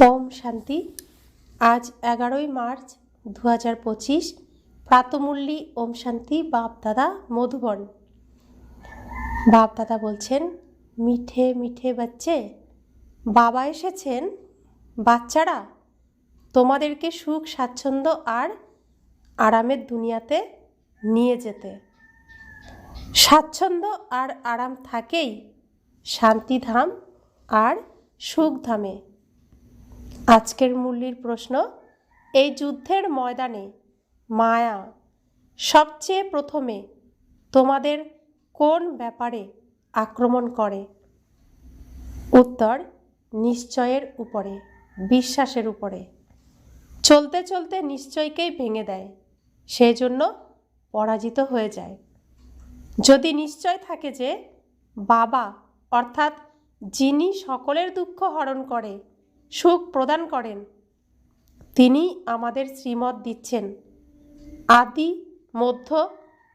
ওম শান্তি। আজ 11ই মার্চ 2025 প্রাতমূল্যী ওম শান্তি বাপদাদা মধুবন। বাপদাদা বলছেন, মিঠে মিঠে বাচ্চে, বাবা এসেছেন বাচ্চারা তোমাদেরকে সুখ স্বাচ্ছন্দ্য আর আরামের দুনিয়াতে নিয়ে যেতে। স্বাচ্ছন্দ্য আর আরাম থাকেই শান্তিধাম আর সুখধামে। আজকের মুরলির প্রশ্ন, এই যুদ্ধের ময়দানে মায়া সবচেয়ে প্রথমে তোমাদের কোন ব্যাপারে আক্রমণ করে? উত্তর, নিশ্চয়ের উপরে, বিশ্বাসের উপরে। চলতে চলতে নিশ্চয়কেই ভেঙে দেয়, সেই জন্য পরাজিত হয়ে যায়। যদি নিশ্চয় থাকে যে বাবা অর্থাৎ যিনি সকলের দুঃখ হরণ করে সুখ প্রদান করেন, তিনি আমাদের শ্রীমত দিচ্ছেন, আদি মধ্য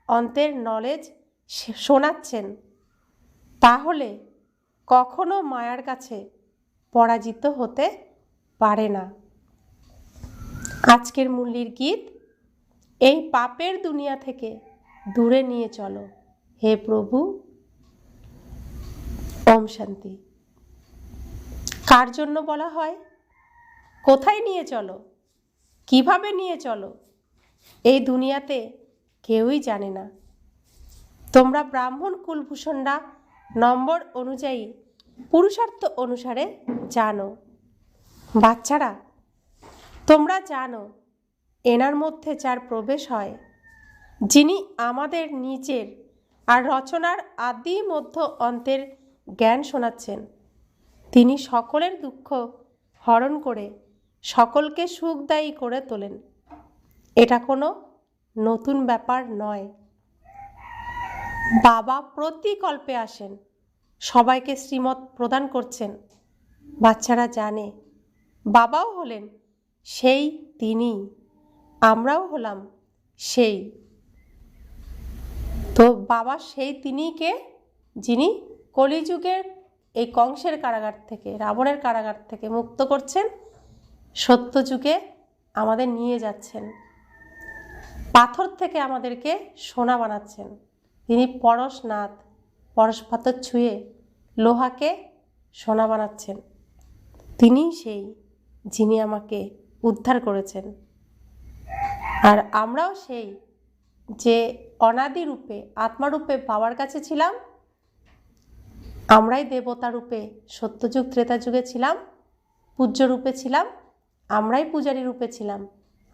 অন্তের নলেজ শোনাচ্ছেন, তাহলে কখনো মায়ার কাছে পরাজিত হতে পারে না। আজকের মুরলির গীত, এই পাপের দুনিয়া থেকে দূরে নিয়ে চলো হে প্রভু। ওম শান্তি। কার জন্য বলা হয়? কোথায় নিয়ে চলো, কিভাবে নিয়ে চলো, এই দুনিয়াতে কেউই জানে না। তোমরা ব্রাহ্মণ কুলভূষণরা নম্বর অনুযায়ী পুরুষার্থ অনুসারে জানো। বাচ্চারা, তোমরা জানো এনার মধ্যে যার প্রবেশ হয়, যিনি আমাদের নিজের আর রচনার আদি মধ্য অন্তের জ্ঞান শোনাচ্ছেন, তিনি সকলের দুঃখ হরণ করে সকলকে সুখদায়ী করে তোলেন। এটা কোনো নতুন ব্যাপার নয়। বাবা প্রতিকল্পে আসেন, সবাইকে শ্রীমত প্রদান করছেন। বাচ্চারা জানে বাবাও হলেন সেই তিনি, আমরাও হলাম সেই। তো বাবা সেই তিনিই কে? যিনি কলিযুগের এই কংসের কারাগার থেকে, রাবণের কারাগার থেকে মুক্ত করছেন, সত্যযুগে আমাদের নিয়ে যাচ্ছেন, পাথর থেকে আমাদেরকে সোনা বানাচ্ছেন। তিনি পরশনাথ, পরশ পাথর ছুঁয়ে লোহাকে সোনা বানাচ্ছেন। তিনিই সেই যিনি আমাকে উদ্ধার করেছেন। আর আমরাও সেই যে অনাদি রূপে আত্মারূপে বাবার কাছে ছিলাম, আমরাই দেবতা রূপে সত্যযুগ ত্রেতা যুগে ছিলাম, পূজ্য রূপে ছিলাম, আমরাই পূজারী রূপে ছিলাম,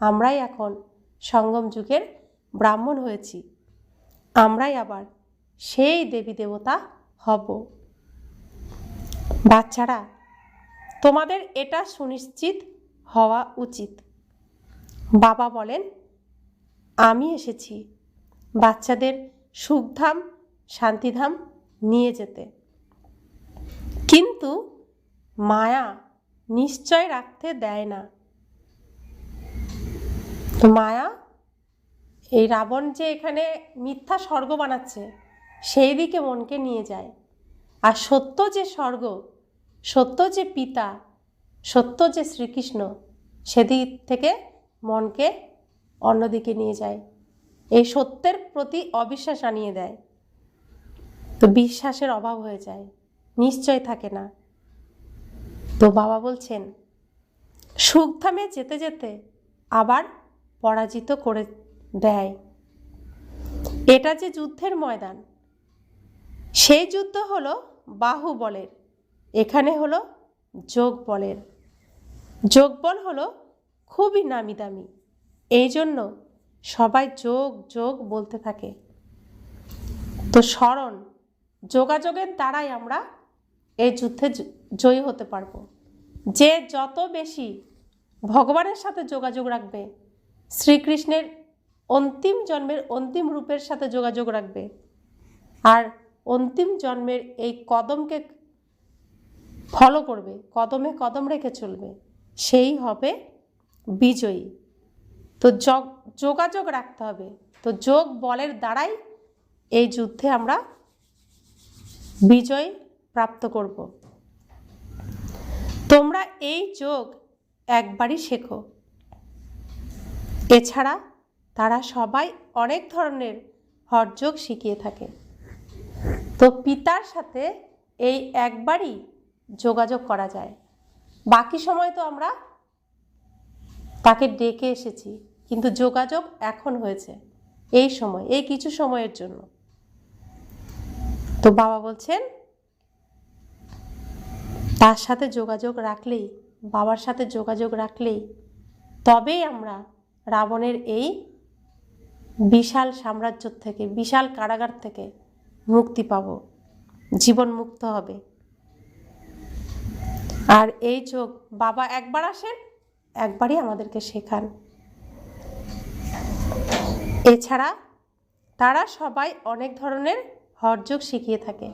আমরাই এখন সঙ্গম যুগের ব্রাহ্মণ হয়েছি, আমরাই আবার সেই দেবী দেবতা হব। বাচ্চারা, তোমাদের এটা সুনিশ্চিত হওয়া উচিত। বাবা বলেন, আমি এসেছি বাচ্চাদের সুখধাম শান্তিধাম নিয়ে যেতে। কিন্তু মায়া নিশ্চয় রাখতে দেয় না। মায়া, এই রাবণ যে এখানে মিথ্যা স্বর্গ বানাচ্ছে, সেই দিকে মনকে নিয়ে যায়। আর সত্য যে স্বর্গ, সত্য যে পিতা, সত্য যে শ্রীকৃষ্ণ, সেদিক থেকে মনকে অন্যদিকে নিয়ে যায়। এই সত্যের প্রতি অবিশ্বাস আনিয়ে দেয়। তো বিশ্বাসের অভাব হয়ে যায়, নিশ্চয় থাকে না। তো বাবা বলছেন, সুখধামে যেতে যেতে আবার পরাজিত করে দেয়। এটা যে যুদ্ধের ময়দান, সেই যুদ্ধ হলো বাহুবলের, এখানে হলো যোগ বলের। যোগ বল হলো খুবই নামি দামি, এই জন্য সবাই যোগ যোগ বলতে থাকে। তো স্মরণ, যোগাযোগের দ্বারাই আমরা এই যুদ্ধে জয়ী হতে পারবো। যে যত বেশি ভগবানের সাথে যোগাযোগ রাখবে, শ্রীকৃষ্ণের অন্তিম জন্মের অন্তিম রূপের সাথে যোগাযোগ রাখবে, আর অন্তিম জন্মের এই কদমকে ফলো করবে, কদমে কদম রেখে চলবে, সেই হবে বিজয়ী। তো যোগাযোগ রাখতে হবে। তো যোগ বলের দ্বারাই এই যুদ্ধে আমরা বিজয় প্রাপ্ত করব। তোমরা এই যোগ একবারই শেখো। এছাড়া তারা সবাই অনেক ধরনের হঠযোগ শিখিয়ে থাকে। তো পিতার সাথে এই একবারই যোগাযোগ করা যায়, বাকি সময় তো আমরা তাকে ডেকে এসেছি, কিন্তু যোগাযোগ এখন হয়েছে এই সময়, এই কিছু সময়ের জন্য। তো বাবা বলছেন তার সাথে যোগাযোগ রাখলেই, বাবার সাথে যোগাযোগ রাখলেই তবেই আমরা রাবণের এই বিশাল সাম্রাজ্য থেকে, বিশাল কারাগার থেকে মুক্তি পাব, জীবন মুক্ত হবে। আর এই যোগ বাবা একবার আসেন, একবারই আমাদেরকে শেখান। এছাড়া তারা সবাই অনেক ধরনের হঠযোগ শিখিয়ে থাকে।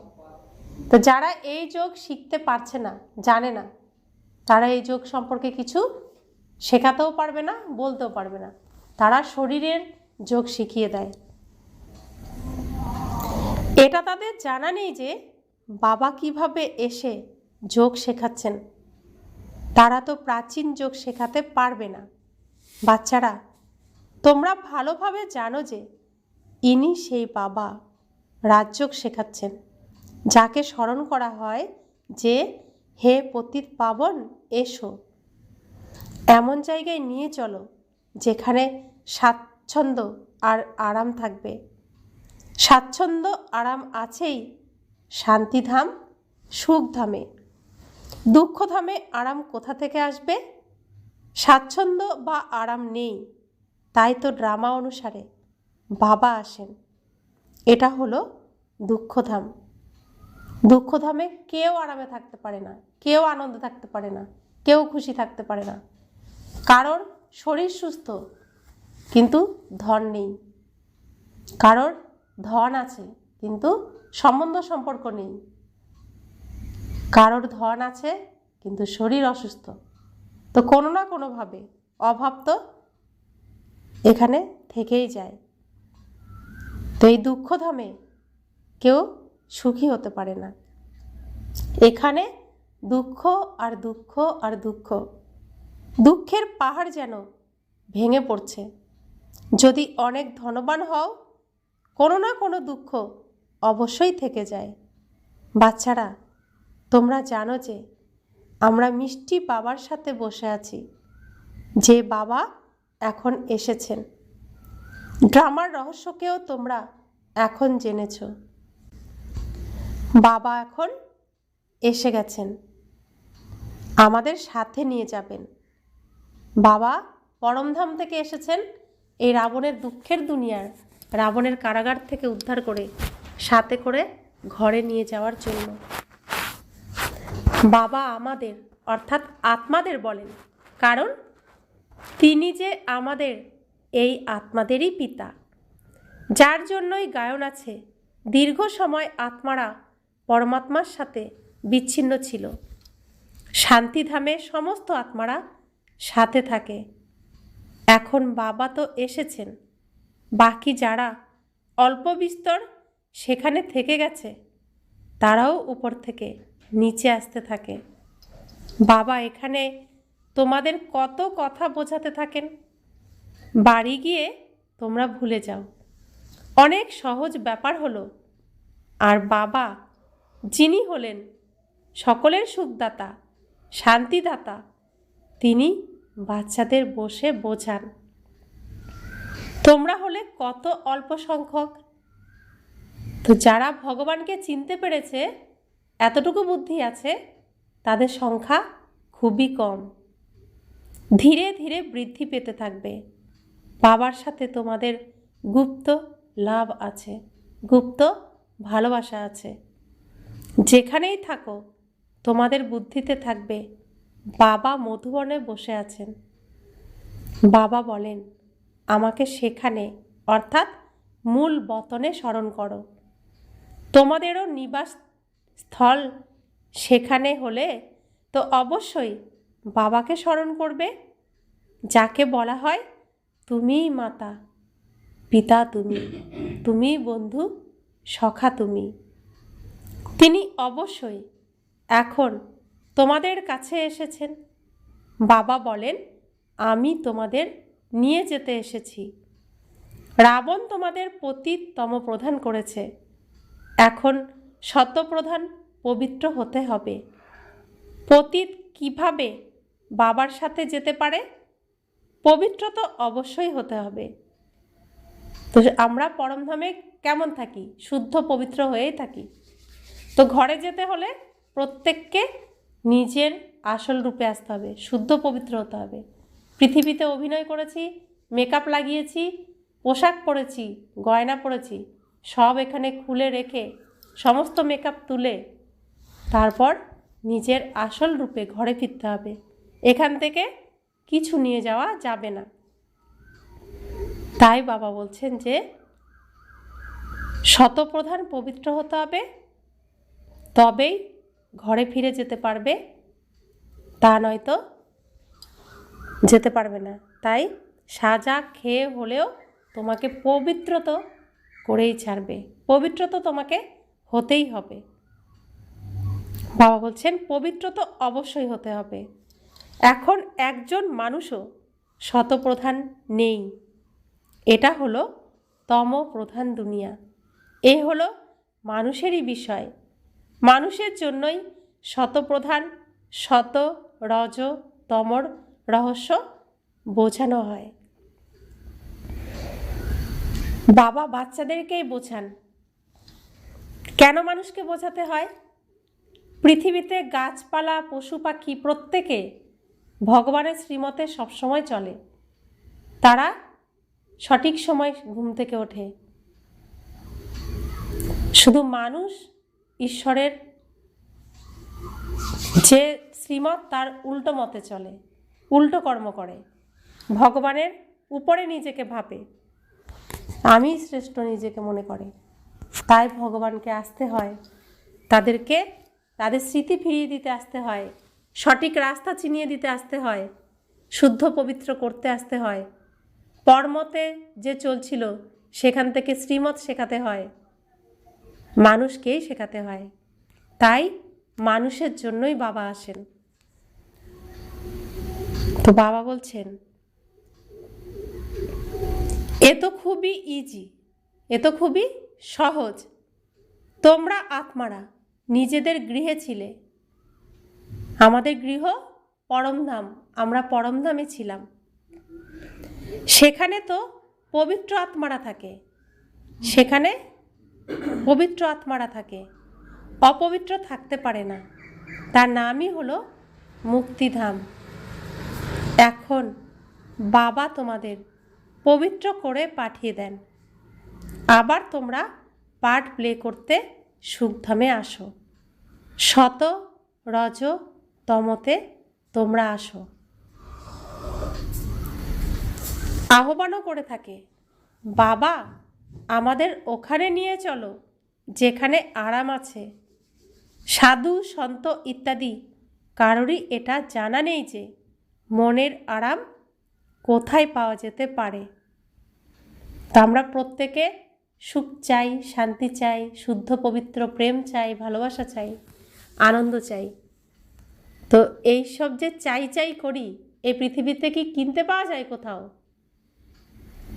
তো যারা এই যোগ শিখতে পারছে না, জানে না, তারা এই যোগ সম্পর্কে কিছু শেখাতেও পারবে না, বলতেও পারবে না। তারা শরীরের যোগ শিখিয়ে দেয়। এটা তাদের জানা নেই যে বাবা কিভাবে এসে যোগ শেখাচ্ছেন। তারা তো প্রাচীন যোগ শেখাতে পারবে না। বাচ্চারা, তোমরা ভালোভাবে জানো যে ইনি সেই বাবা রাজযোগ শেখাচ্ছেন, যাকে স্মরণ করা হয় যে হে পতিত পাবন এসো, এমন জায়গায় নিয়ে চলো যেখানে স্বাচ্ছন্দ্য আর আরাম থাকবে। স্বাচ্ছন্দ্য আরাম আছেই শান্তিধাম সুখধামে। দুঃখধামে আরাম কোথা থেকে আসবে? স্বাচ্ছন্দ্য বা আরাম নেই, তাই তো ড্রামা অনুসারে বাবা আসেন। এটা হলো দুঃখধাম। দুঃখধামে কেউ আরামে থাকতে পারে না, কেউ আনন্দে থাকতে পারে না, কেউ খুশি থাকতে পারে না। কারোর শরীর সুস্থ কিন্তু ধন নেই, কারোর ধন আছে কিন্তু সম্বন্ধ সম্পর্ক নেই, কারোর ধন আছে কিন্তু শরীর অসুস্থ। তো কোনো না কোনোভাবে অভাব তো এখানে থেকেই যায়। তো এই দুঃখধামে কেউ সুখী হতে পারে না। এখানে দুঃখ আর দুঃখ আর দুঃখ, দুঃখের পাহাড় যেন ভেঙে পড়ছে। যদি অনেক ধনবান হও, কোনো না কোনো দুঃখ অবশ্যই থেকে যায়। বাচ্চারা, তোমরা জানো যে আমরা মিষ্টি বাবার সাথে বসে আছি, যে বাবা এখন এসেছেন। ড্রামার রহস্যকেও তোমরা এখন জেনেছ। বাবা এখন এসে গেছেন, আমাদের সাথে নিয়ে যাবেন। বাবা পরমধাম থেকে এসেছেন এই রাবণের দুঃখের দুনিয়ার, রাবণের কারাগার থেকে উদ্ধার করে সাথে করে ঘরে নিয়ে যাওয়ার জন্য। বাবা আমাদের অর্থাৎ আত্মাদের বলেন, কারণ তিনি যে আমাদের এই আত্মাদেরই পিতা। যার জন্যই গায়ন আছে, দীর্ঘ সময় আত্মারা পরমাত্মার সাথে বিচ্ছিন্ন ছিল। শান্তিধামে সমস্ত আত্মারা সাথে থাকে। এখন বাবা তো এসেছেন, বাকি যারা অল্প বিস্তর সেখানে থেকে গেছে তারাও উপর থেকে নিচে আসতে থাকে। বাবা এখানে তোমাদের কত কথা বোঝাতে থাকেন, বাড়ি গিয়ে তোমরা ভুলে যাও। অনেক সহজ ব্যাপার হলো। আর বাবা যিনি হলেন সকলের সুখদাতা, শান্তিদাতা, তিনি বাচ্চাদের বসে বোঝান। তোমরা হলে কত অল্প সংখ্যক। তো যারা ভগবানকে চিনতে পেরেছে, এতটুকু বুদ্ধি আছে, তাদের সংখ্যা খুবই কম। ধীরে ধীরে বৃদ্ধি পেতে থাকবে। বাবার সাথে তোমাদের গুপ্ত লাভ আছে, গুপ্ত ভালোবাসা আছে। যেখানেই থাকো তোমাদের বুদ্ধিতে থাকবে বাবা মধুবনে বসে আছেন। বাবা বলেন, আমাকে সেখানে অর্থাৎ মূল বতনে স্মরণ করো। তোমাদেরও নিবাস স্থল সেখানে হলে তো অবশ্যই বাবাকে স্মরণ করবে, যাকে বলা হয় তুমিই মাতা, পিতা তুমি, তুমিই বন্ধু, সখা তুমি। তিনি অবশ্যই এখন তোমাদের কাছে এসেছেন। বাবা বলেন, আমি তোমাদের নিয়ে যেতে এসেছি। রাবণ তোমাদের পতিত তমপ্রধান করেছে, এখন সত্যপ্রধান পবিত্র হতে হবে। পতিত কিভাবে বাবার সাথে যেতে পারে? পবিত্র তো অবশ্যই হতে হবে। তো আমরা পরমধামে কেমন থাকি? শুদ্ধ পবিত্র হয়েই থাকি। তো ঘরে যেতে হলে প্রত্যেককে নিজের আসল রূপে আসতে হবে, শুদ্ধ পবিত্র হতে হবে। পৃথিবীতে অভিনয় করেছি, মেকআপ লাগিয়েছি, পোশাক পরেছি, গয়না পরেছি, সব এখানে খুলে রেখে সমস্ত মেকআপ তুলে তারপর নিজের আসল রূপে ঘরে ফিরতে হবে। এখান থেকে কিছু নিয়ে যাওয়া যাবে না। তাই বাবা বলছেন যে শতপ্রধান পবিত্র হতে হবে, তবেই ঘরে ফিরে যেতে পারবে, তা নয়তো যেতে পারবে না। তাই সাজা খেয়ে হলেও তোমাকে পবিত্র তো করেই ছাড়বে, পবিত্র তো তোমাকে হতেই হবে। বাবা বলছেন পবিত্র তো অবশ্যই হতে হবে। এখন একজন মানুষও শতপ্রধান নেই। এটা হলো তমপ্রধান দুনিয়া। এ হলো মানুষেরই বিষয়। মানুষের জন্যই শতপ্রধান, শত, রজ, তমর রহস্য বোঝানো হয়। বাবা বাচ্চাদেরকেই বোঝান। কেন মানুষকে বোঝাতে হয়? পৃথিবীতে গাছপালা, পশু পাখি প্রত্যেকে ভগবানের শ্রীমতে সবসময় চলে। তারা সঠিক সময় ঘুম থেকে ওঠে। শুধু মানুষ ঈশ্বরের যে শ্রীমত তার উল্টো মতে চলে, উল্টো কর্ম করে, ভগবানের উপরে নিজেকে ভাবে, আমি শ্রেষ্ঠ নিজেকে মনে করে। তাই ভগবানকে আসতে হয়, তাদেরকে তাদের স্মৃতি ফিরিয়ে দিতে আসতে হয়, সঠিক রাস্তা চিনিয়ে দিতে আসতে হয়, শুদ্ধ পবিত্র করতে আসতে হয়। পরমতে যে চলছিল সেখান থেকে শ্রীমত শেখাতে হয়, মানুষকেই শেখাতে হয়। তাই মানুষের জন্যই বাবা আসেন। তো বাবা বলছেন এ তো খুবই ইজি, এ তো খুবই সহজ। তোমরা আত্মারা নিজেদের গৃহে ছিলে, আমাদের গৃহ পরমধাম, আমরা পরমধামে ছিলাম। সেখানে তো পবিত্র আত্মারা থাকে, সেখানে পবিত্র আত্মারা থাকে, অপবিত্র থাকতে পারে না। তার নামই হলো মুক্তিধাম। এখন বাবা তোমাদের পবিত্র করে পাঠিয়ে দেন, আবার তোমরা পার্ট প্লে করতে সুখধামে আসো। শত, রজ, তমতে তোমরা আসো। আহ্বানও করে থাকে, বাবা আমাদের ওখানে নিয়ে চলো যেখানে আরাম আছে। সাধু সন্ত ইত্যাদি কারোরই এটা জানা নেই যে মনের আরাম কোথায় পাওয়া যেতে পারে। তা আমরা প্রত্যেকে সুখ চাই, শান্তি চাই, শুদ্ধ পবিত্র প্রেম চাই, ভালোবাসা চাই, আনন্দ চাই। তো এই সব যে চাই চাই করি, এই পৃথিবীতে কি কিনতে পাওয়া যায় কোথাও?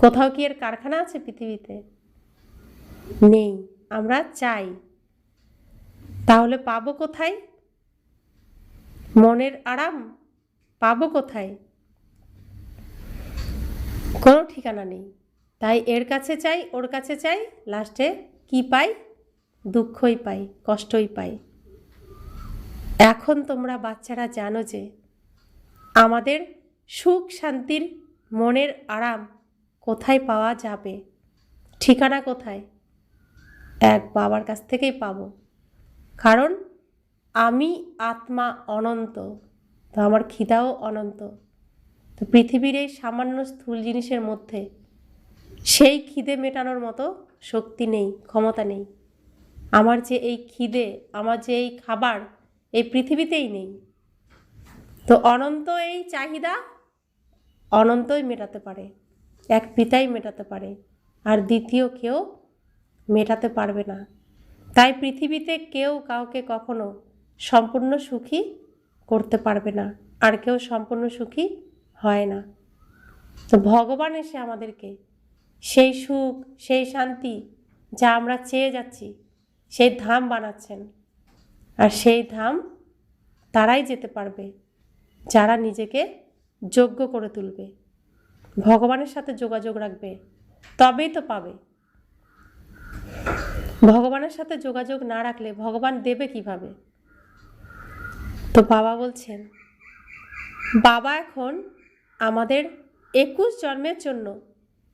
কোথাও কি এর কারখানা আছে পৃথিবীতে? নেই। আমরা চাই, তাহলে পাবো কোথায়? মনের আরাম পাবো কোথায়? কোনো ঠিকানা নেই। তাই এর কাছে চাই, ওর কাছে চাই, লাস্টে কি পাই? দুঃখই পাই, কষ্টই পাই। এখন তোমরা বাচ্চারা জানো যে আমাদের সুখ শান্তির মনের আরাম কোথায় পাওয়া যাবে, ঠিকানা কোথায়? এক বাবার কাছ থেকেই পাবো। কারণ আমি আত্মা অনন্ত, তো আমার খিদাও অনন্ত। তো পৃথিবীর এই সামান্য স্থূল জিনিসের মধ্যে সেই খিদে মেটানোর মতো শক্তি নেই, ক্ষমতা নেই। আমার যে এই খিদে, আমার যে এই খাবার এই পৃথিবীতেই নেই। তো অনন্ত এই চাহিদা অনন্তই মেটাতে পারে, এক পিতাই মেটাতে পারে, আর দ্বিতীয় কেউ মেটাতে পারবে না। তাই পৃথিবীতে কেউ কাউকে কখনো সম্পূর্ণ সুখী করতে পারবে না। আর কেউ সম্পূর্ণ সুখী হয় না। তো ভগবান এসে আমাদেরকে সেই সুখ, সেই শান্তি যা আমরা চেয়ে যাচ্ছি, সেই ধাম বানাচ্ছেন। আর সেই ধাম তারাই যেতে পারবে যারা নিজেকে যোগ্য করে তুলবে, ভগবানের সাথে যোগাযোগ রাখবে, তবেই তো পাবে। ভগবানের সাথে যোগাযোগ না রাখলে ভগবান দেবে কিভাবে? তো বাবা বলছেন, বাবা এখন আমাদের 21 জন্মের জন্য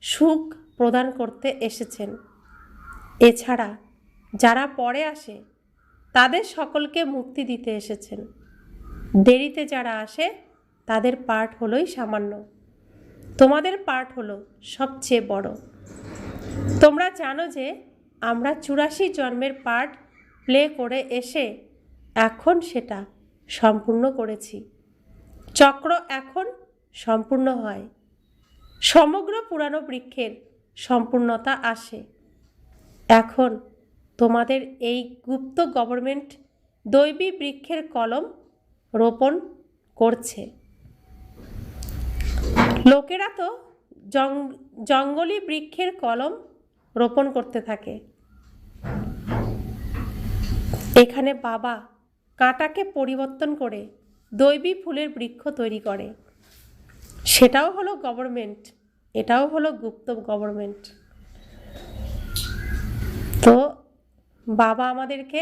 সুখ প্রদান করতে এসেছেন। এছাড়া যারা পরে আসে তাদের সকলকে মুক্তি দিতে এসেছেন। দেরিতে যারা আসে তাদের পার্ট হলোই সামান্য, তোমাদের পার্ট হলো সবচেয়ে বড়। তোমরা জানো যে আমরা 84 জন্মের পার্ট প্লে করে এসে এখন সেটা সম্পূর্ণ করেছি। চক্র এখন সম্পূর্ণ হয়, সমগ্র পুরানো বৃক্ষের সম্পূর্ণতা আসে। এখন তোমাদের এই গুপ্ত গভর্নমেন্ট দৈবী বৃক্ষের কলম রোপণ করছে। লোকেরা তো জঙ্গলি বৃক্ষের কলম রোপণ করতে থাকে, এখানে বাবা কাঁটাকে পরিবর্তন করে দৈবী ফুলের বৃক্ষ তৈরি করে। সেটাও হলো গভর্নমেন্ট, এটাও হলো গুপ্ত গভর্নমেন্ট। তো বাবা আমাদেরকে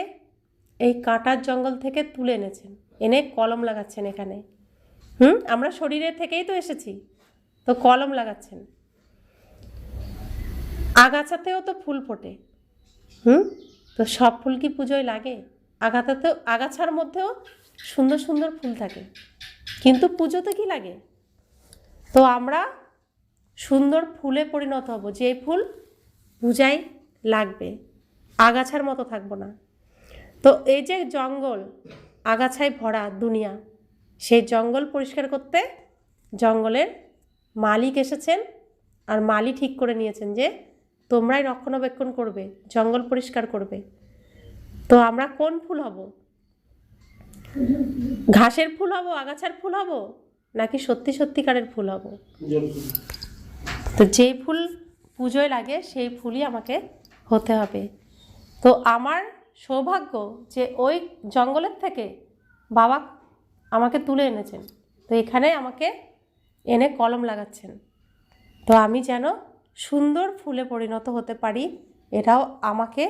এই কাঁটার জঙ্গল থেকে তুলে এনেছেন, এনে কলম লাগাচ্ছেন এখানে। আমরা শরীরের থেকেই তো এসেছি, তো কলম লাগাচ্ছেন। আগাছাতেও তো ফুল ফোটে, তো সব ফুল কি পুজোয় লাগে? আগাছার মধ্যেও সুন্দর সুন্দর ফুল থাকে, কিন্তু পুজোতে কি লাগে? তো আমরা সুন্দর ফুলে পরিণত হব, যে ফুল পূজায় লাগবে, আগাছার মতো থাকবো না। তো এই যে জঙ্গল, আগাছায় ভরা দুনিয়া, সেই জঙ্গল পরিষ্কার করতে জঙ্গলের মালিক এসেছেন। আর মালি ঠিক করে নিয়েছেন যে তোমরাই রক্ষণাবেক্ষণ করবে, জঙ্গল পরিষ্কার করবে। তো আমরা কোন ফুল হব? ঘাসের ফুল হব, আগাছার ফুল হব, নাকি সত্যি সত্যিকারের ফুল হব? তো যেই ফুল পুজোয় লাগে সেই ফুলই আমাকে হতে হবে। তো আমার সৌভাগ্য যে ওই জঙ্গলের থেকে বাবা আমাকে তুলে এনেছেন, তো এখানে আমাকে এনে কলম লাগাচ্ছেন। তো আমি যেন সুন্দর ফুলে পরিণত হতে পারি, এটাও আমাকে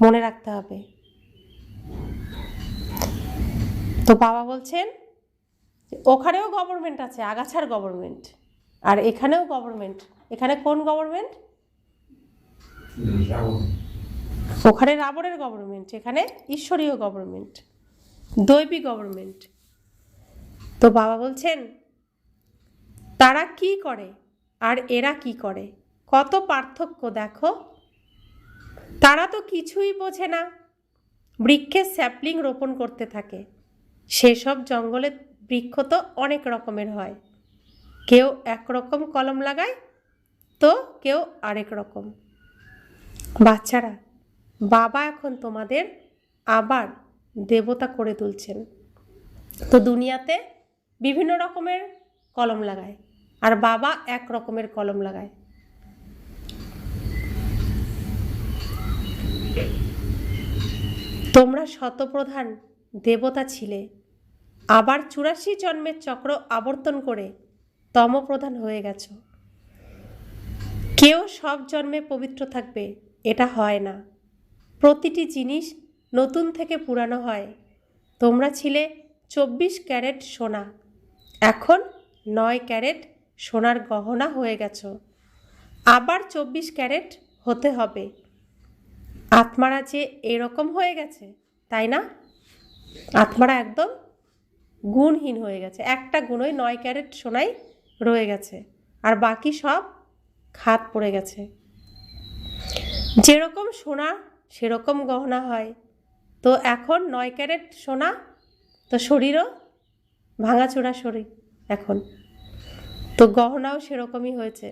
মনে রাখতে হবে। তো বাবা বলছেন ওখানেও গভর্নমেন্ট আছে, আগাছার গভর্নমেন্ট, আর এখানেও গভর্নমেন্ট। এখানে কোন গভর্নমেন্ট? ওখানে রাবণের গভর্নমেন্ট, এখানে ঈশ্বরীয় গভর্নমেন্ট, দৈবী গভর্নমেন্ট। তো বাবা বলছেন তারা কি করে আর এরা কি করে, কত পার্থক্য দেখো। তারা তো কিছুই বোঝে না, বৃক্ষের স্যাপলিং রোপণ করতে থাকে। সেসব জঙ্গলের বৃক্ষ তো অনেক রকমের হয়, কেউ একরকম কলম লাগায় তো কেউ আরেক রকম। বাচ্চারা, বাবা এখন তোমাদের আবার দেবতা করে তুলছেন। তো দুনিয়াতে বিভিন্ন রকমের কলম লাগায়, আর বাবা এক রকমের কলম লাগায়। তোমরা শতপ্রধান দেবতা ছিলে, আবার 84 জন্মের চক্র আবর্তন করে তমপ্রধান হয়ে গেছো। কেউ সব জন্মে পবিত্র থাকবে এটা হয় না, প্রতিটি জিনিস নতুন থেকে পুরানো হয়। তোমরা ছিলে 24 ক্যারেট সোনা, এখন 9 ক্যারেট সোনার গহনা হয়ে গেছো, আবার 24 ক্যারেট হতে হবে। আত্মারা যে এরকম হয়ে গেছে, তাই না? আত্মারা একদম গুণহীন হয়ে গেছে, একটা গুণই 9 ক্যারেট সোনাই রয়ে গেছে, আর বাকি সব খাত পড়ে গেছে। যেরকম সোনা সেরকম গহনা হয়, তো এখন 9 ক্যারেট সোনা, তো শরীরও ভাঙাচোরা শরীর এখন, তো গহনাও সেরকমই হয়েছে।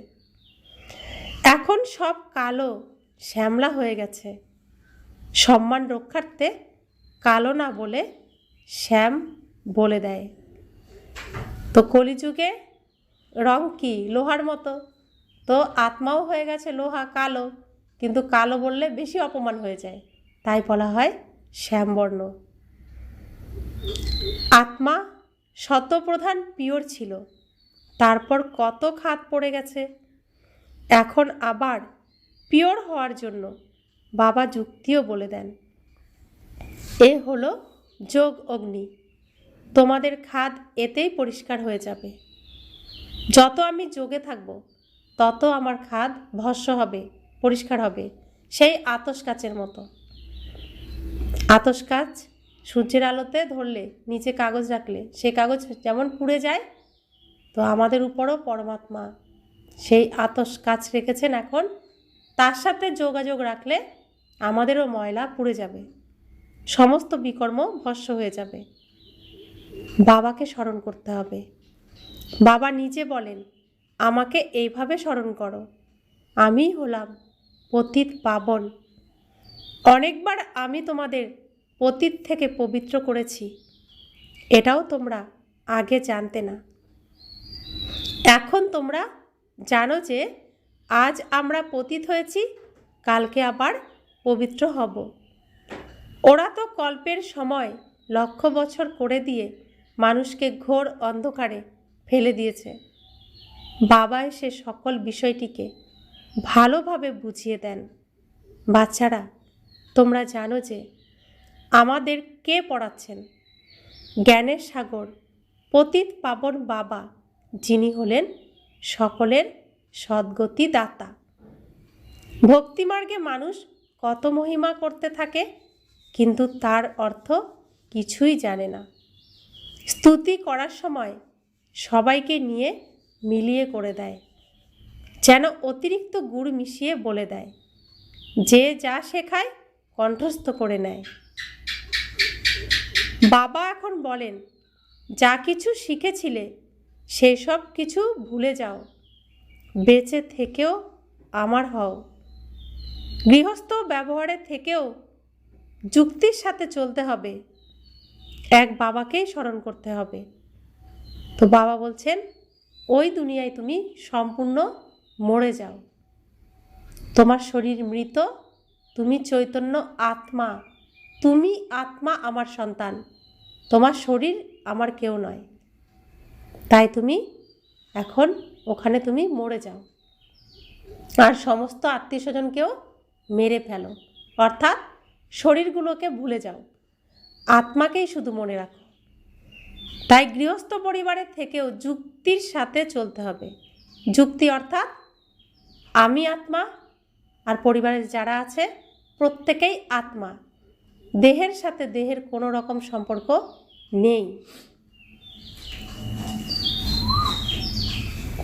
এখন সব কালো শ্যামলা হয়ে গেছে, সম্মান রক্ষার্থে কালো না বলে শ্যাম বলে দেয়। তো কলিযুগে রং কি? লোহার মতো। তো আত্মাও হয়ে গেছে লোহা, কালো, কিন্তু কালো বললে বেশি অপমান হয়ে যায়, তাই বলা হয় শ্যামবর্ণ। আত্মা সত্যপ্রধান পিওর ছিল, তারপর কত খাত পড়ে গেছে। এখন আবার পিওর হওয়ার জন্য বাবা যুক্তিও বলে দেন। এ হলো যোগ অগ্নি, তোমাদের খাদ এতেই পরিষ্কার হয়ে যাবে। যত আমি যোগে থাকব তত আমার খাদ ভস্ম হবে, পরিষ্কার হবে, সেই আতশ কাচের মতো। আতশ কাচ সূর্যের আলোতে ধরলে, নিচে কাগজ রাখলে সেই কাগজ যেমন পুড়ে যায়, তো আমাদের উপরও পরমাত্মা সেই আতশ কাচ রেখেছেন। এখন তার সাথে যোগাযোগ রাখলে আমাদেরও ময়লা পুড়ে যাবে, সমস্ত বিকর্ম ভস্ম হয়ে যাবে। বাবাকে স্মরণ করতে হবে। বাবা নিজে বলেন, আমাকে এইভাবে স্মরণ করো, আমি হলাম পতিত পাবন। অনেকবার আমি তোমাদের পতিত থেকে পবিত্র করেছি, এটাও তোমরা আগে জানতে না। এখন তোমরা জানো যে আজ আমরা পতিত হয়েছি, কালকে আবার পবিত্র হব। ওরা তো কল্পের সময় লক্ষ বছর করে দিয়ে মানুষকে ঘোর অন্ধকারে ফেলে দিয়েছে। বাবা এসে সকল বিষয়টিকে ভালোভাবে বুঝিয়ে দেন। বাচ্চারা, তোমরা জানো যে আমাদের কে পড়াচ্ছেন? জ্ঞানের সাগর পতিত পাবন বাবা, যিনি হলেন সকলের সদ্গতি দাতা। ভক্তিমার্গে মানুষ কত মহিমা করতে থাকে, কিন্তু তার অর্থ কিছুই জানে না। স্তুতি করার সময় সবাইকে নিয়ে মিলিয়ে করে দেয়, যেন অতিরিক্ত গুড় মিশিয়ে বলে দেয়। যে যা শেখায় কণ্ঠস্থ করে নেয়। বাবা এখন বলেন, যা কিছু শিখেছিলে সেই সব কিছু ভুলে যাও, বেঁচে থেকেও আমার হও। গৃহস্থ ব্যবহারের থেকেও যুক্তির সাথে চলতে হবে, এক বাবাকেই স্মরণ করতে হবে। তো বাবা বলছেন, ওই দুনিয়ায় তুমি সম্পূর্ণ মরে যাও, তোমার শরীর মৃত, তুমি চৈতন্য আত্মা, তুমি আত্মা আমার সন্তান, তোমার শরীর আমার কেউ নয়। তাই তুমি এখন ওখানে তুমি মরে যাও, আর সমস্ত আত্মীয় স্বজনকেও মেরে ফেলো, অর্থাৎ শরীরগুলোকে ভুলে যাও, আত্মাকেই শুধু মনে রাখো। তাই গৃহস্থ পরিবারের থেকেও যুক্তির সাথে চলতে হবে। যুক্তি অর্থাৎ আমি আত্মা, আর পরিবারের যারা আছে প্রত্যেকেই আত্মা, দেহের সাথে দেহের কোনো রকম সম্পর্ক নেই।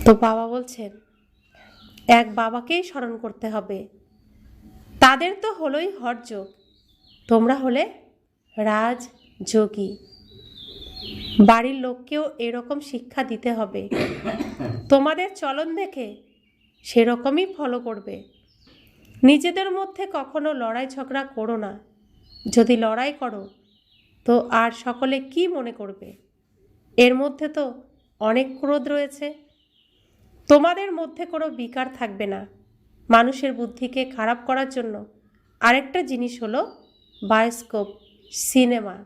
তো বাবা বলছেন, এক বাবাকেই স্মরণ করতে হবে। তাদের তো হলোই হঠযোগ, তোমরা হলে রাজযোগী। বাড়ির লোককেও এরকম শিক্ষা দিতে হবে। তোমাদের চলন দেখে সেরকমই ফলো করবে। নিজেদের মধ্যে কখনো লড়াই ঝগড়া করো না। যদি লড়াই করো তো আর সকলে কি মনে করবে? এর মধ্যে তো অনেক ক্রোধ রয়েছে। তোমাদের মধ্যে কোনো বিকার থাকবে না। মানুষের বুদ্ধিকে খারাপ করার জন্য আরেকটা জিনিস হলো বায়োস্কোপ, সিনেমা।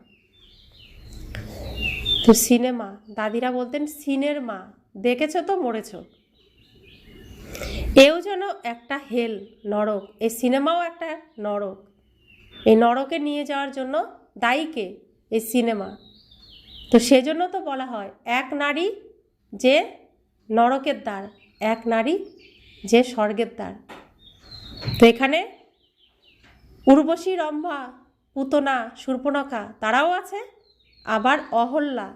তো সিনেমা, দাদিরা বলতেন সিনের মা, দেখেছো তো মরেছ। এও যেন একটা হেল, নরক। এই সিনেমাও একটা নরক। এই নরকে নিয়ে যাওয়ার জন্য দায়ীকে এই সিনেমা। তো সেজন্য তো বলা হয়, এক নারী যে নরকের দ্বার, এক নারী যে স্বর্গের দ্বার। তো এখানে উর্বশী, রম্ভা, পুতনা, শূর্পণখা তারাও আছে, আবার অহল্যা,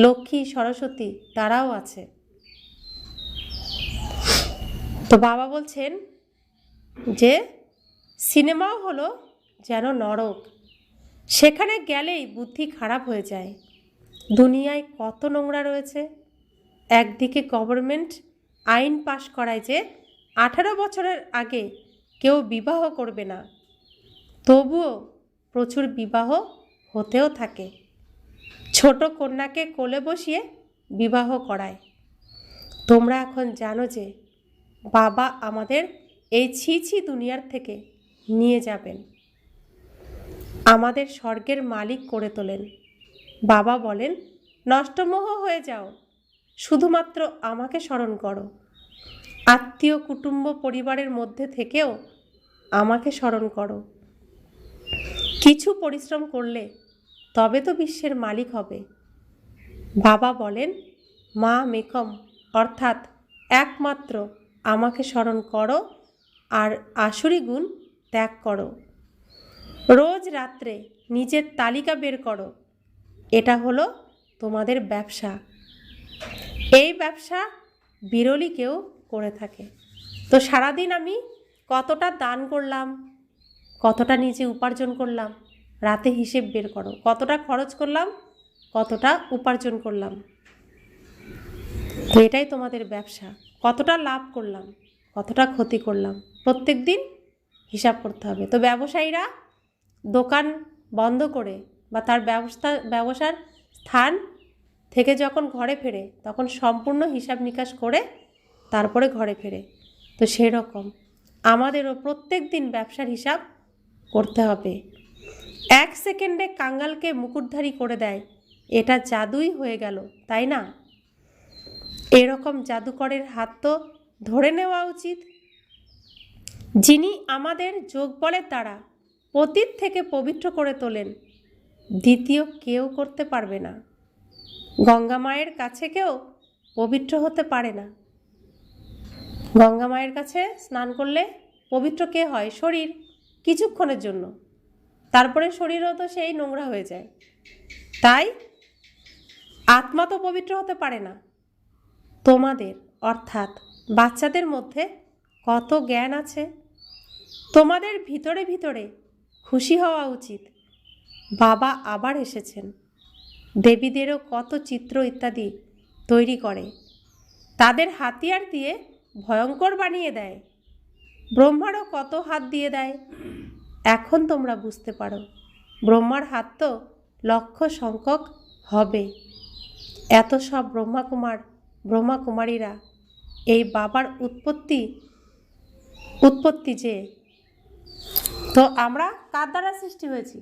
লক্ষ্মী, সরস্বতী তারাও আছে। তো বাবা বলছেন যে সিনেমাও হলো যেন নরক, সেখানে গেলেই বুদ্ধি খারাপ হয়ে যায়। দুনিয়ায় কত নোংরা রয়েছে। একদিকে গভর্নমেন্ট আইন পাশ করায় যে 18 বছরের আগে কেউ বিবাহ করবে না, তবুও প্রচুর বিবাহ হতেও থাকে। ছোট কন্যাকে কোলে বসিয়ে বিবাহ করায়। তোমরা এখন জানো যে বাবা আমাদের এই ছি ছি দুনিয়ার থেকে নিয়ে যাবেন, আমাদের স্বর্গের মালিক করে তোলেন। বাবা বলেন, নষ্টমোহ হয়ে যাও, শুধুমাত্র আমাকে স্মরণ করো। আত্মীয় কুটুম্ব পরিবারের মধ্যে থেকেও আমাকে স্মরণ করো। কিছু পরিশ্রম করলে তবে তো বিশ্বের মালিক হবে। বাবা বলেন, মা মেকম অর্থাৎ একমাত্র আমাকে স্মরণ করো আর আসুরি গুণ ত্যাগ করো। রোজ রাত্রে নিজের তালিকা বের করো, এটা হলো তোমাদের ব্যবসা। এই ব্যবসা বিরলই কেউ করে থাকে। তো সারাদিন আমি কতটা দান করলাম, কতটা নিজে উপার্জন করলাম, রাতে হিসেব বের করো। কতটা খরচ করলাম, কতটা উপার্জন করলাম, তো এটাই তোমাদের ব্যবসা। কতটা লাভ করলাম, কতটা ক্ষতি করলাম, প্রত্যেক দিন হিসাব করতে হবে। তো ব্যবসায়ীরা দোকান বন্ধ করে বা তার ব্যবসার স্থান থেকে যখন ঘরে ফেরে তখন সম্পূর্ণ হিসাব নিকাশ করে তারপরে ঘরে ফেরে। তো সেরকম আমাদেরও প্রত্যেক দিন ব্যবসার হিসাব করতে হবে। 1 সেকেন্ডে কাঙ্গালকে মুকুটধারী করে দেয়, এটা জাদুই হয়ে গেল, তাই না? এরকম জাদুকরের হাত তো ধরে নেওয়া উচিত, যিনি আমাদের যোগবলের দ্বারা পতিত থেকে পবিত্র করে তোলেন। দ্বিতীয় কেউ করতে পারবে না। গঙ্গা মায়ের কাছে কেউ পবিত্র হতে পারে না। গঙ্গা মায়ের কাছে স্নান করলে পবিত্র কে হয়? শরীর, কিছুক্ষণের জন্য, তারপরে শরীরও তো সেই নোংরা হয়ে যায়। তাই আত্মা তো পবিত্র হতে পারে না। তোমাদের অর্থাৎ বাচ্চাদের মধ্যে কত জ্ঞান আছে, তোমাদের ভিতরে ভিতরে খুশি হওয়া উচিত। বাবা আবার এসেছেন। দেবীদেরও কত চিত্র ইত্যাদি তৈরি করে, তাদের হাতিয়ার দিয়ে ভয়ঙ্কর বানিয়ে দেয়। ব্রহ্মারও কত হাত দিয়ে দেয়। এখন তোমরা বুঝতে পারো, ব্রহ্মার হাত তো লক্ষ সংখ্যক হবে। এত সব ব্রহ্মা কুমারীরা এই বাবার উৎপত্তি যে, তো আমরা কার দ্বারা সৃষ্টি হয়েছি?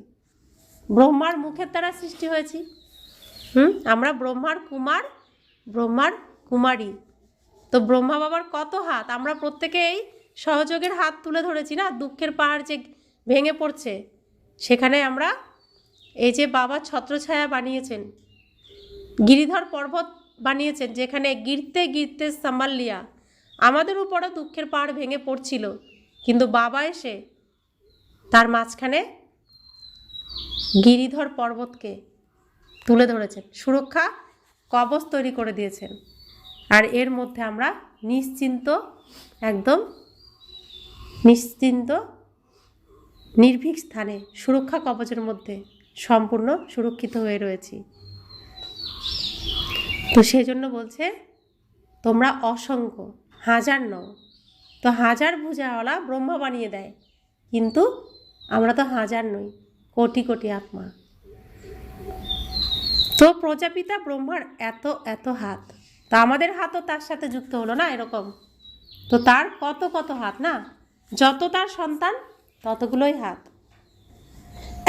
ব্রহ্মার মুখের দ্বারা সৃষ্টি হয়েছি। আমরা ব্রহ্মার কুমারী। তো ব্রহ্মা বাবার কত হাত, আমরা প্রত্যেকে এই সহযোগের হাত তুলে ধরেছি না। দুঃখের পাহাড় যে ভেঙে পড়ছে, সেখানে আমরা এই যে বাবা ছত্রছায়া বানিয়েছেন, গিরিধর পর্বত বানিয়েছেন, যেখানে গিরতে গিরতে সাম্বাল্লিয়া, আমাদের উপরও দুঃখের পাহাড় ভেঙে পড়ছিল, কিন্তু বাবা এসে তার মাঝখানে গিরিধর পর্বতকে তুলে ধরেছেন, সুরক্ষা কবচ তৈরি করে দিয়েছেন। আর এর মধ্যে আমরা একদম নিশ্চিন্ত নির্ভীক স্থানে সুরক্ষা কবচের মধ্যে সম্পূর্ণ সুরক্ষিত হয়ে রয়েছি। তো সেই জন্য বলছে, তোমরা অসংখ্য, হাজার নও। তো হাজার ভুজাওয়ালা ব্রহ্মা বানিয়ে দেয়, কিন্তু আমরা তো হাজার নই, কোটি কোটি আত্মা। তো প্রজাপিতা ব্রহ্মার এত এত হাত, তা আমাদের হাতও তার সাথে যুক্ত হলো না এরকম। তো তার কত কত হাত না, যত তার সন্তান ততগুলোই হাত।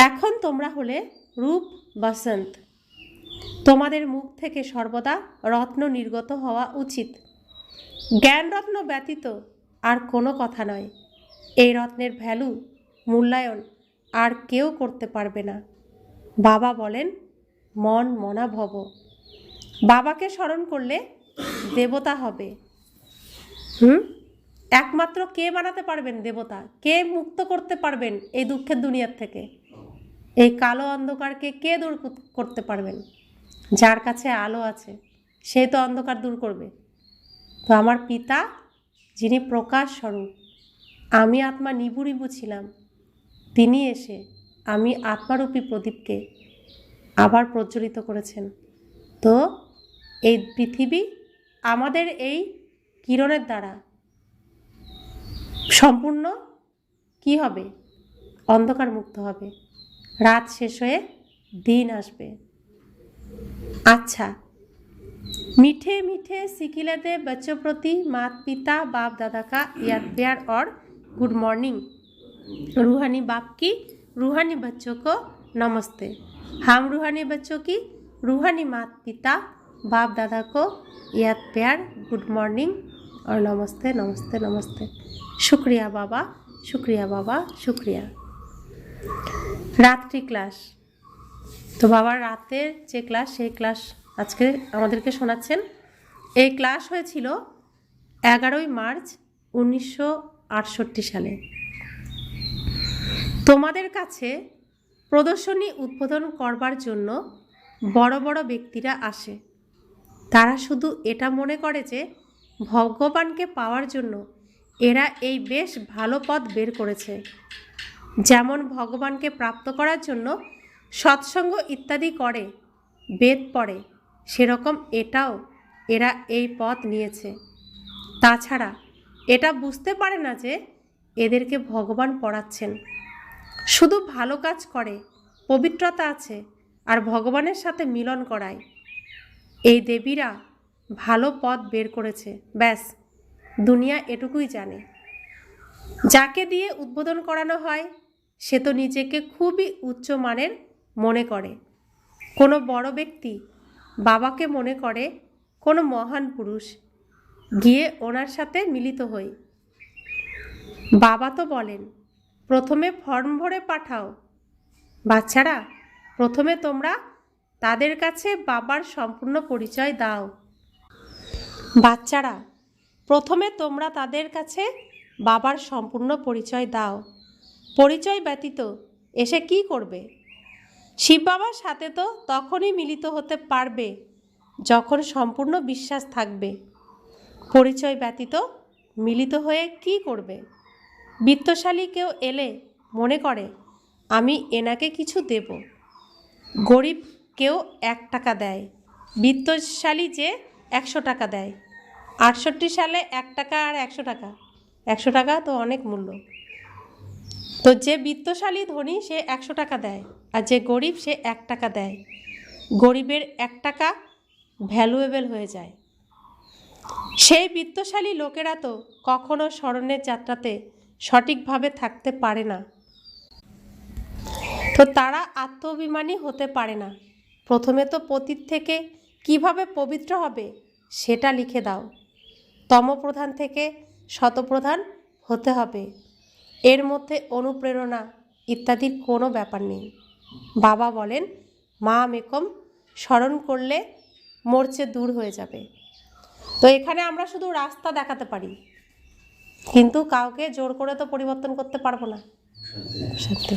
এখন তোমরা হলে রূপ বসন্ত, তোমাদের মুখ থেকে সর্বদা রত্ন নির্গত হওয়া উচিত। জ্ঞান রত্ন ব্যতীত আর কোনো কথা নয়। এই রত্নের মূল্যায়ন আর কেউ করতে পারবে না। বাবা বলেন, মন মনা ভব। বাবাকে স্মরণ করলে দেবতা হবে। একমাত্র কে বানাতে পারবেন দেবতা? কে মুক্ত করতে পারবেন এই দুঃখের দুনিয়ার থেকে? এই কালো অন্ধকারকে কে দূর করতে পারবেন? যার কাছে আলো আছে, সে তো অন্ধকার দূর করবে। তো আমার পিতা, যিনি প্রকাশ স্বরূপ, আমি আত্মা নিবু ছিলাম, তিনি এসে আমি আত্মারূপী প্রদীপকে আবার প্রজ্বলিত করেছেন। তো এই পৃথিবী আমাদের এই কিরণের দ্বারা সম্পূর্ণ কি হবে? অন্ধকার মুক্ত হবে। রাত শেষ হয়ে দিন আসবে। अच्छा, मीठे मीठे सिकिलते बच्चों प्रति माता पिता बाप दादा का याद प्यार और गुड मॉर्निंग। रूहानी बाप की रूहानी बच्चों को नमस्ते। हम रूहानी बच्चों की रूहानी माता पिता बाप दादा को याद प्यार गुड मॉर्निंग और नमस्ते नमस्ते नमस्ते। शुक्रिया बाबा, शुक्रिया बाबा, शुक्रिया। রাত্রি ক্লাস। তো বাবার রাতের যে ক্লাস সেই ক্লাস আজকে আমাদেরকে শোনাচ্ছেন। এই ক্লাস হয়েছিল 11ই মার্চ 1968 সালে। তোমাদের কাছে প্রদর্শনী উদ্বোধন করবার জন্য বড় বড় ব্যক্তিরা আসে। তারা শুধু এটা মনে করে যে ভগবানকে পাওয়ার জন্য এরা এই বেশ ভালো পথ বের করেছে। যেমন ভগবানকে প্রাপ্ত করার জন্য সৎসঙ্গ ইত্যাদি করে, বেদ পড়ে, সেরকম এটাও এরা এই পথ নিয়েছে। তাছাড়া এটা বুঝতে পারে না যে এদেরকে ভগবান পড়াচ্ছেন। শুধু ভালো কাজ করে, পবিত্রতা আছে আর ভগবানের সাথে মিলন করায়। এই দেবীরা ভালো পথ বের করেছে, ব্যাস দুনিয়া এটুকুই জানে। যাকে দিয়ে উদ্বোধন করানো হয় সে তো নিজেকে খুবই উচ্চমানের মনে করে। কোনো বড় ব্যক্তি বাবাকে মনে করে কোনো মহান পুরুষ, গিয়ে ওনার সাথে মিলিত হই। বাবা তো বলেন প্রথমে ফর্ম ভরে পাঠাও। বাচ্চারা, প্রথমে তোমরা তাদের কাছে বাবার সম্পূর্ণ পরিচয় দাও। বাচ্চারা, প্রথমে তোমরা তাদের কাছে বাবার সম্পূর্ণ পরিচয় দাও। পরিচয় ব্যতীত এসে কি করবে? শিব বাবার সাথে তো তখনই মিলিত হতে পারবে যখন সম্পূর্ণ বিশ্বাস থাকবে। পরিচয় ব্যতীত মিলিত হয়ে কি করবে? বিত্তশালী কেউ এলে মনে করে আমি এনাকে কিছু দেব। গরিব কেউ 1 টাকা দেয়, বিত্তশালী যে 100 টাকা দেয়। 68 সালে 1 টাকা আর 100 টাকা, 100 টাকা তো অনেক মূল্য। তো যে বিত্তশালী ধনী সে 100 টাকা দেয়, আর যে গরিব সে 1 টাকা দেয়। গরিবের 1 টাকা ভ্যালুয়েবল হয়ে যায়। সেই বিত্তশালী লোকেরা তো কখনো স্মরণের যাত্রাতে সঠিকভাবে থাকতে পারে না, তো তারা আত্মঅভিমানী হতে পারে না। প্রথমে তো পতিত থেকে কিভাবে পবিত্র হবে সেটা লিখে দাও। তমপ্রধান থেকে শতপ্রধান হতে হবে, এর মধ্যে অনুপ্রেরণা ইত্যাদির কোনো ব্যাপার নেই। বাবা বলেন মা মেকম স্মরণ করলে মোর্চে দূর হয়ে যাবে। তো এখানে আমরা শুধু রাস্তা দেখাতে পারি, কিন্তু কাউকে জোর করে তো পরিবর্তন করতে পারবো না। সত্যি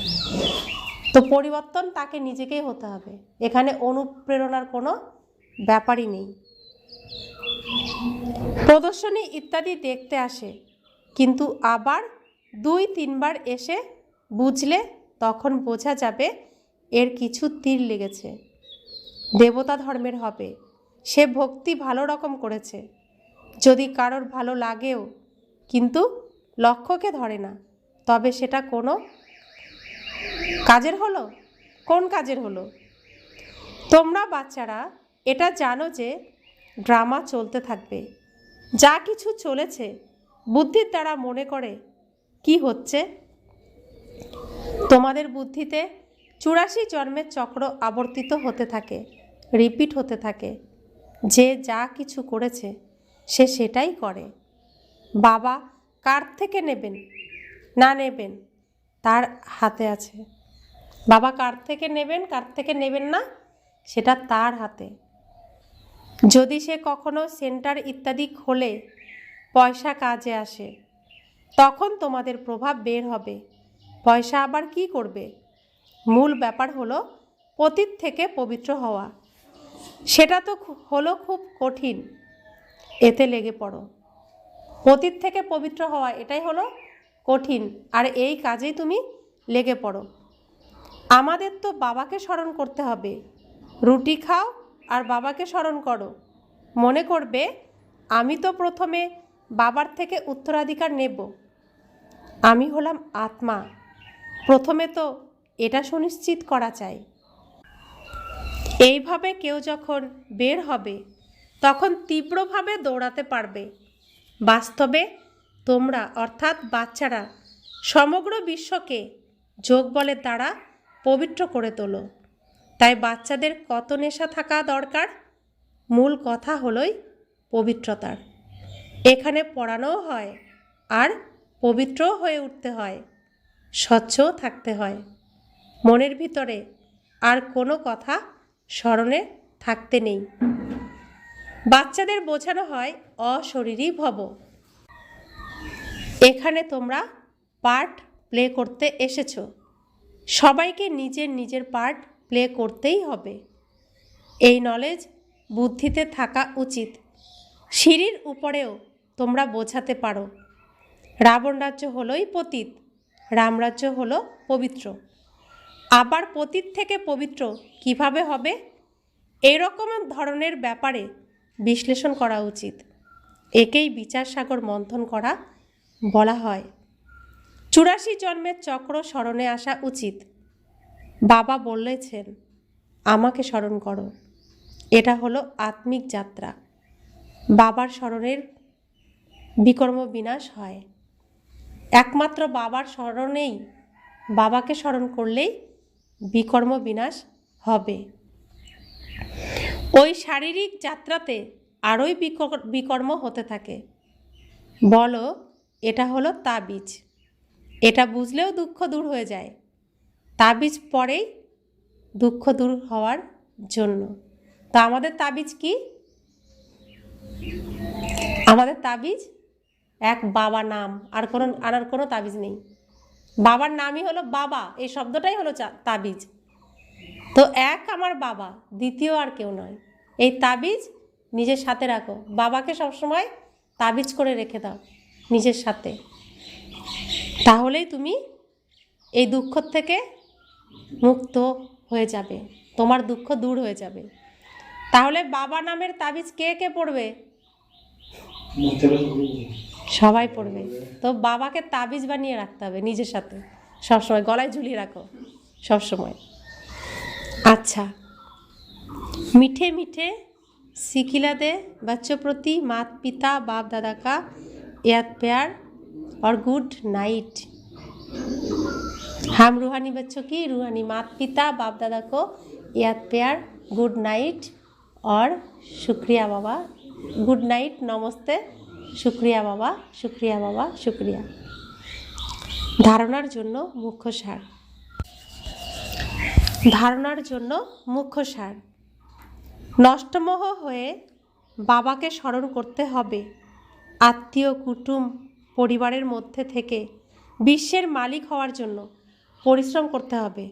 তো পরিবর্তন তাকে নিজেকেই হতে হবে। এখানে অনুপ্রেরণার কোনো ব্যাপারই নেই। প্রদর্শনী ইত্যাদি দেখতে আসে, কিন্তু আবার 2-3 বার এসে বুঝলে তখন বোঝা যাবে এর কিছু তীর লেগেছে। দেবতা ধর্মের হবে, সে ভক্তি ভালো রকম করেছে। যদি কারোর ভালো লাগেও কিন্তু লক্ষ্যকে ধরে না, তবে সেটা কোনো কাজের হলো? কোন কাজের হলো? তোমরা বাচ্চারা এটা জানো যে ড্রামা চলতে থাকবে। যা কিছু চলেছে বুদ্ধির দ্বারা মনে করে কি হচ্ছে। তোমাদের বুদ্ধিতে 84 জন্মের চক্র আবর্তিত হতে থাকে, রিপিট হতে থাকে। যে যা কিছু করেছে সে সেটাই করে। বাবা কার থেকে নেবেন না নেবেন তার হাতে আছে। বাবা কার থেকে নেবেন কার থেকে নেবেন না সেটা তার হাতে। যদি সে কখনো সেন্টার ইত্যাদি খোলে, পয়সা কাজে আসে, তখন তোমাদের প্রভাব বের হবে। পয়সা আবার কি করবে? মূল ব্যাপার হলো পতিত থেকে পবিত্র হওয়া। সেটা তো হলো খুব কঠিন, এতে লেগে পড়ো। পতিত থেকে পবিত্র হওয়া এটাই হলো কঠিন, আর এই কাজেই তুমি লেগে পড়ো। আমাদের তো বাবাকে স্মরণ করতে হবে। রুটি খাও আর বাবাকে স্মরণ করো। মনে করবে আমি তো প্রথমে বাবার থেকে উত্তরাধিকার নেব। আমি হলাম আত্মা। প্রথমে তো এটা সুনিশ্চিত করা চাই। এইভাবে কেউ যখন বের হবে তখন তীব্রভাবে দৌড়াতে পারবে। বাস্তবে তোমরা অর্থাৎ বাচ্চারা সমগ্র বিশ্বকে যোগবলের দ্বারা পবিত্র করে তোলো। তাই বাচ্চাদের কত নেশা থাকা দরকার? মূল কথা হলোই পবিত্রতার। এখানে পড়ানোও হয় আর পবিত্রও হয়ে উঠতে হয়, স্বচ্ছও থাকতে হয়। মনের ভিতরে আর কোনো কথা স্মরণে থাকতে নেই। বাচ্চাদের বোঝানো হয় অশরীরী ভব। এখানে তোমরা পার্ট প্লে করতে এসেছো। সবাইকে নিজের নিজের পার্ট প্লে করতেই হবে। এই নলেজ বুদ্ধিতে থাকা উচিত। সিঁড়ির উপরেও তোমরা বোঝাতে পারো রাবণ রাজ্য হলোই পতিত, রামরাজ্য হলো পবিত্র। আবার পতিত থেকে পবিত্র কিভাবে হবে, এরকম ধরনের ব্যাপারে বিশ্লেষণ করা উচিত। একেই বিচার সাগর মন্থন করা বলা হয়। 84 জন্মের চক্র স্মরণে আসা উচিত। বাবা বলেছেন আমাকে স্মরণ করো। এটা হলো আত্মিক যাত্রা। বাবার স্মরণের বিকর্ম বিনাশ হয়। একমাত্র বাবার স্মরণেই, বাবাকে স্মরণ করলেই বিকর্ম বিনাশ হবে। ওই শারীরিক যাত্রাতে আরোই বিকর্ম হতে থাকে। বলো এটা হলো তাবিজ। এটা বুঝলেও দুঃখ দূর হয়ে যায়। তাবিজ পরেই দুঃখ দূর হওয়ার জন্য। তা আমাদের তাবিজ কি? আমাদের তাবিজ এক বাবা নাম, আর কোনো তাবিজ নেই। বাবার নামই হলো বাবা, এই শব্দটাই হলো তাবিজ। তো এক আমার বাবা, দ্বিতীয় আর কেউ নয়। এই তাবিজ নিজের সাথে রাখো। বাবাকে সবসময় তাবিজ করে রেখে দাও নিজের সাথে। তাহলেই তুমি এই দুঃখ থেকে মুক্ত হয়ে যাবে, তোমার দুঃখ দূর হয়ে যাবে। তাহলে বাবা নামের তাবিজ কে কে পড়বে? সবাই পড়বে। তো বাবাকে তাবিজ বানিয়ে রাখতে হবে নিজের সাথে, সবসময় গলায় ঝুলিয়ে রাখো সবসময়। अच्छा, मीठे मीठे सिखिला दे बच्चों प्रति माता पिता बाप दादा का याद प्यार और गुड नाइट। हम रूहानी बच्चों की रूहानी माता पिता बाप दादा को याद प्यार, गुड नाइट और शुक्रिया बाबा। गुड नाइट, नमस्ते, शुक्रिया बाबा, शुक्रिया बाबा, शुक्रिया। धारणार जन्य मुख्य सार। ধারণার জন্য মুখ্য সার। নষ্টমোহ হয়ে বাবাকে স্মরণ করতে হবে। আত্মীয় কুটুম পরিবারের মধ্যে থেকে বিশ্বের মালিক হওয়ার জন্য পরিশ্রম করতে হবে।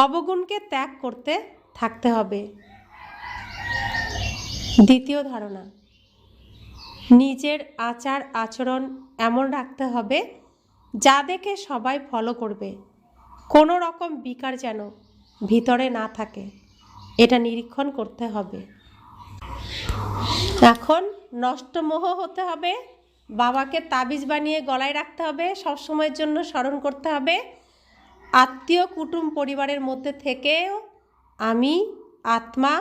অবগুণকে ত্যাগ করতে থাকতে হবে। দ্বিতীয় ধারণা, নিজের আচার আচরণ এমন রাখতে হবে যা দেখে সবাই ফলো করবে। কোনো রকম বিকার যেন ভিতরে না থাকে, এটা নিরীক্ষণ করতে হবে। এখন নষ্টমোহ হতে হবে, বাবাকে তাবিজ বানিয়ে গলায় রাখতে হবে, সবসময়ের জন্য স্মরণ করতে হবে। আত্মীয় কুটুম পরিবারের মধ্যে থেকেও আমি আত্মা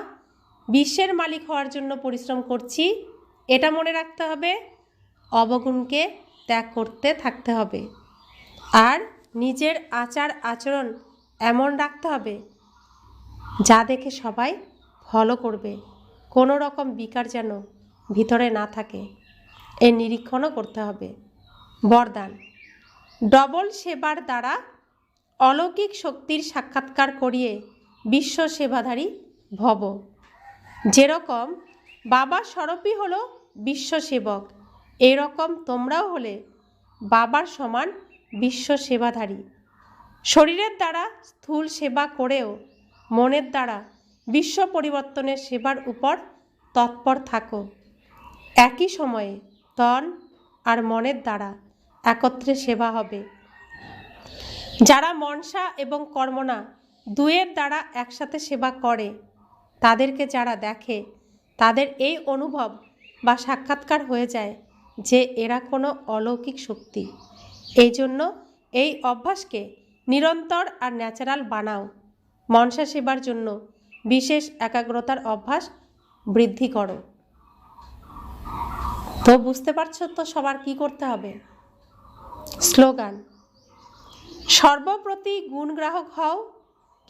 বিশ্বের মালিক হওয়ার জন্য পরিশ্রম করছি, এটা মনে রাখতে হবে। অবগুণকে ত্যাগ করতে থাকতে হবে। আর নিজের আচার আচরণ এমন রাখতে হবে যা দেখে সবাই ফলো করবে। কোনো রকম বিকার যেন ভিতরে না থাকে, এর নিরীক্ষণও করতে হবে। বরদান, ডবল সেবার দ্বারা অলৌকিক শক্তির সাক্ষাৎকার করিয়ে বিশ্ব সেবাধারী ভব। যেরকম বাবা স্বরূপই হলো বিশ্ব সেবক, এরকম তোমরাও হলে বাবার সমান বিশ্ব সেবাধারী। শরীরের দ্বারা স্থূল সেবা করেও মনের দ্বারা বিশ্ব পরিবর্তনের সেবার উপর তৎপর থাকো। একই সময়ে তন আর মনের দ্বারা একত্রে সেবা হবে। যারা মনসা এবং কর্মনা দুয়ের দ্বারা একসাথে সেবা করে, তাদেরকে যারা দেখে তাদের এই অনুভব বা সাক্ষাৎকার হয়ে যায় যে এরা কোনো অলৌকিক শক্তি। এই জন্য এই অভ্যাসকে নিরন্তর আর ন্যাচারাল বানাও। মনসা সেবার জন্য বিশেষ একাগ্রতার অভ্যাস বৃদ্ধি করো। তো বুঝতে পারছো তো সবার কি করতে হবে। স্লোগান: সর্বপ্রতি গুণগ্রাহক হও,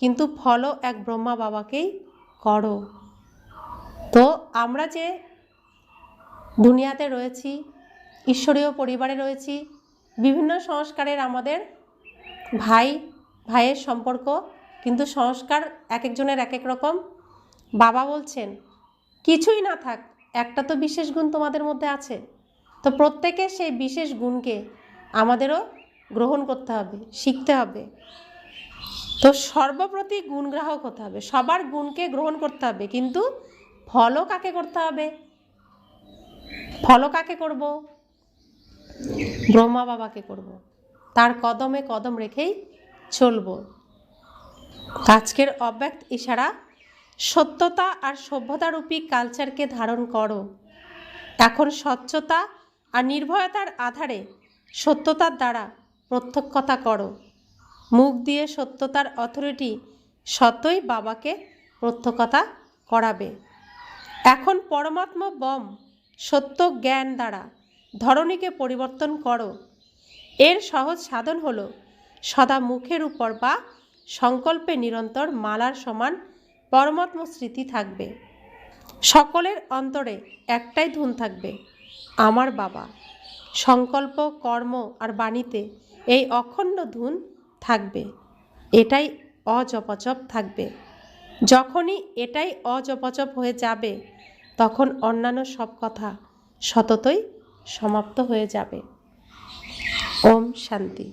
কিন্তু ফলও এক ব্রহ্মা বাবাকেই করো। তো আমরা যে দুনিয়াতে রয়েছি, ঈশ্বরীয় পরিবারে রয়েছি, বিভিন্ন সংস্কারের আমাদের ভাইয়ের সম্পর্ক, কিন্তু সংস্কার এক একজনের এক এক রকম। বাবা বলছেন কিছুই না থাক, একটা তো বিশেষ গুণ তোমাদের মধ্যে আছে, তো প্রত্যেকের সেই বিশেষ গুণকে আমাদেরও গ্রহণ করতে হবে, শিখতে হবে। তো সর্বপ্রতি গুণগ্রাহক হতে হবে, সবার গুণকে গ্রহণ করতে হবে, কিন্তু ফলও কাকে করতে হবে? ফলও কাকে করব? ব্রহ্মা বাবাকে করব, তার কদমে কদম রেখেই চলব। আজকের অব্যক্ত ইশারা: সত্যতা আর সভ্যতারূপী কালচারকে ধারণ করো। এখন স্বচ্ছতা আর নির্ভয়তার আধারে সত্যতার দ্বারা প্রত্যক্ষতা করো। মুখ দিয়ে সত্যতার অথরিটি সত্যই বাবাকে প্রত্যক্ষতা করাবে। এখন পরমাত্মা বম সত্য জ্ঞান দ্বারা ধরণীকে পরিবর্তন করো। এর সহজ সাধন হলো সদা মুখের উপর বা সংকল্পে নিরন্তর মালার সমান পরমাত্ম স্মৃতি থাকবে। সকলের অন্তরে একটাই ধুন থাকবে, আমার বাবা। সংকল্প, কর্ম আর বাণীতে এই অখণ্ড ধুন থাকবে, এটাই অজপচপ থাকবে। যখনই এটাই অজপচপ হয়ে যাবে, তখন অন্যান্য সব কথা সততই সমাপ্ত হয়ে যাবে। ওম শান্তি।